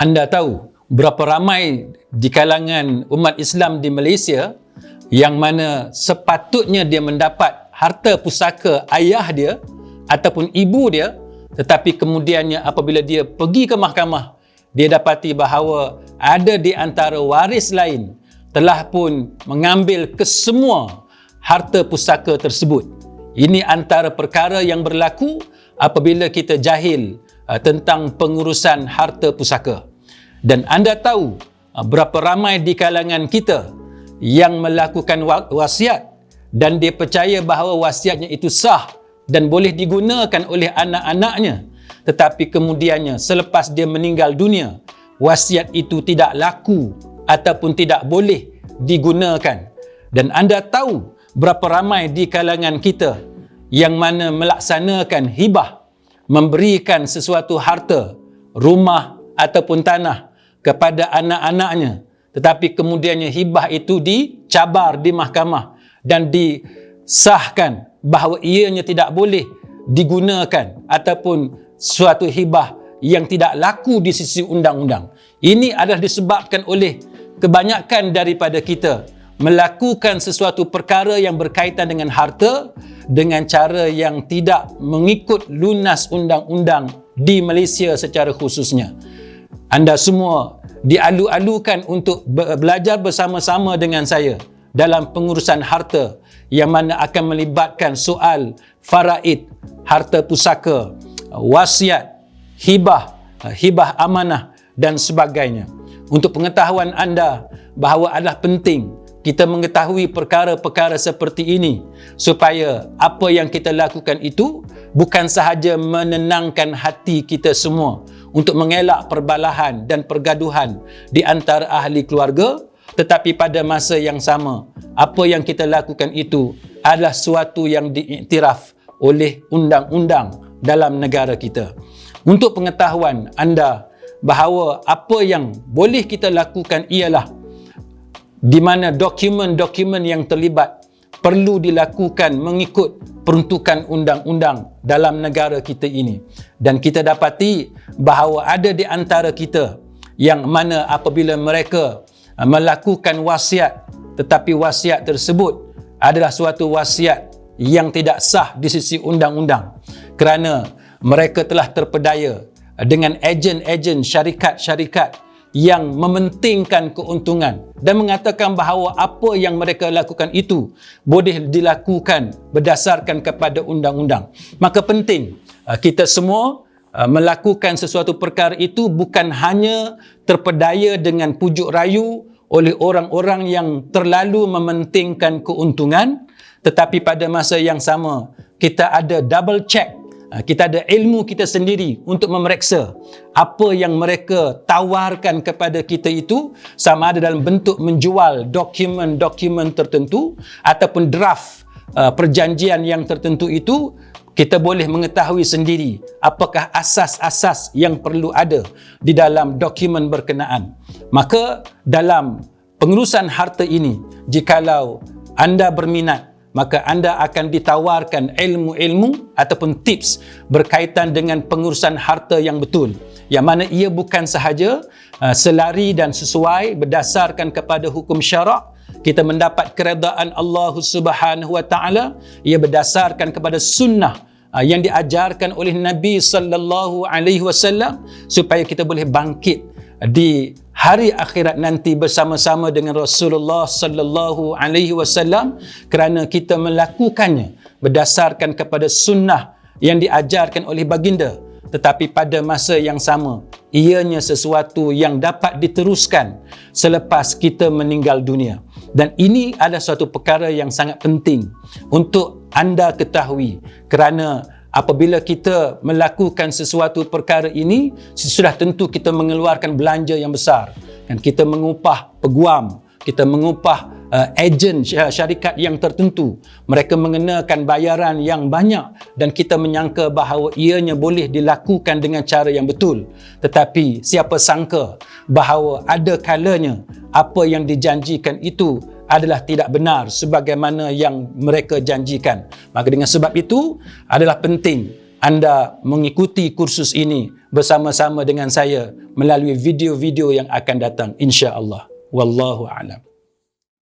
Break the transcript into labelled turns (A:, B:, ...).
A: Anda tahu berapa ramai di kalangan umat Islam di Malaysia yang mana sepatutnya dia mendapat harta pusaka ayah dia ataupun ibu dia, tetapi kemudiannya apabila dia pergi ke mahkamah, dia dapati bahawa ada di antara waris lain telah pun mengambil kesemua harta pusaka tersebut. Ini antara perkara yang berlaku apabila kita jahil tentang pengurusan harta pusaka. Dan anda tahu berapa ramai di kalangan kita yang melakukan wasiat dan dia percaya bahawa wasiatnya itu sah dan boleh digunakan oleh anak-anaknya, tetapi kemudiannya selepas dia meninggal dunia, wasiat itu tidak laku ataupun tidak boleh digunakan. Dan anda tahu berapa ramai di kalangan kita yang mana melaksanakan hibah, memberikan sesuatu harta, rumah ataupun tanah kepada anak-anaknya, tetapi kemudiannya hibah itu dicabar di mahkamah dan disahkan bahawa ianya tidak boleh digunakan ataupun suatu hibah yang tidak laku di sisi undang-undang. Ini adalah disebabkan oleh kebanyakan daripada kita melakukan sesuatu perkara yang berkaitan dengan harta dengan cara yang tidak mengikut lunas undang-undang di Malaysia secara khususnya. Anda semua dialu-alukan untuk belajar bersama-sama dengan saya dalam pengurusan harta yang mana akan melibatkan soal faraid, harta pusaka, wasiat, hibah, hibah amanah dan sebagainya. Untuk pengetahuan anda bahawa adalah penting kita mengetahui perkara-perkara seperti ini supaya apa yang kita lakukan itu bukan sahaja menenangkan hati kita semua untuk mengelak perbalahan dan pergaduhan di antara ahli keluarga, tetapi pada masa yang sama apa yang kita lakukan itu adalah suatu yang diiktiraf oleh undang-undang dalam negara kita. Untuk pengetahuan anda bahawa apa yang boleh kita lakukan ialah di mana dokumen-dokumen yang terlibat perlu dilakukan mengikut peruntukan undang-undang dalam negara kita ini. Dan kita dapati bahawa ada di antara kita yang mana apabila mereka melakukan wasiat, tetapi wasiat tersebut adalah suatu wasiat yang tidak sah di sisi undang-undang kerana mereka telah terpedaya dengan ejen-ejen syarikat-syarikat yang mementingkan keuntungan dan mengatakan bahawa apa yang mereka lakukan itu boleh dilakukan berdasarkan kepada undang-undang. Maka penting kita semua melakukan sesuatu perkara itu bukan hanya terpedaya dengan pujuk rayu oleh orang-orang yang terlalu mementingkan keuntungan, tetapi pada masa yang sama kita ada double check. Kita ada ilmu kita sendiri untuk memeriksa apa yang mereka tawarkan kepada kita itu sama ada dalam bentuk menjual dokumen-dokumen tertentu ataupun draft perjanjian yang tertentu itu. Kita boleh mengetahui sendiri apakah asas-asas yang perlu ada di dalam dokumen berkenaan. Maka dalam pengurusan harta ini, jikalau anda berminat, maka anda akan ditawarkan ilmu-ilmu ataupun tips berkaitan dengan pengurusan harta yang betul, yang mana ia bukan sahaja selari dan sesuai berdasarkan kepada hukum syarak, kita mendapat keredaan Allah Subhanahu wa taala, ia berdasarkan kepada sunnah yang diajarkan oleh Nabi sallallahu alaihi wasallam supaya kita boleh bangkit di hari akhirat nanti bersama-sama dengan Rasulullah sallallahu alaihi wasallam kerana kita melakukannya berdasarkan kepada sunnah yang diajarkan oleh baginda, tetapi pada masa yang sama ianya sesuatu yang dapat diteruskan selepas kita meninggal dunia. Dan ini adalah suatu perkara yang sangat penting untuk anda ketahui kerana apabila kita melakukan sesuatu perkara ini, sudah tentu kita mengeluarkan belanja yang besar. Dan kita mengupah peguam, kita mengupah ejen syarikat yang tertentu. Mereka mengenakan bayaran yang banyak dan kita menyangka bahawa ianya boleh dilakukan dengan cara yang betul. Tetapi siapa sangka bahawa ada kalanya apa yang dijanjikan itu adalah tidak benar sebagaimana yang mereka janjikan. Maka dengan sebab itu adalah penting anda mengikuti kursus ini bersama-sama dengan saya melalui video-video yang akan datang, insya-Allah. Wallahu a'lam.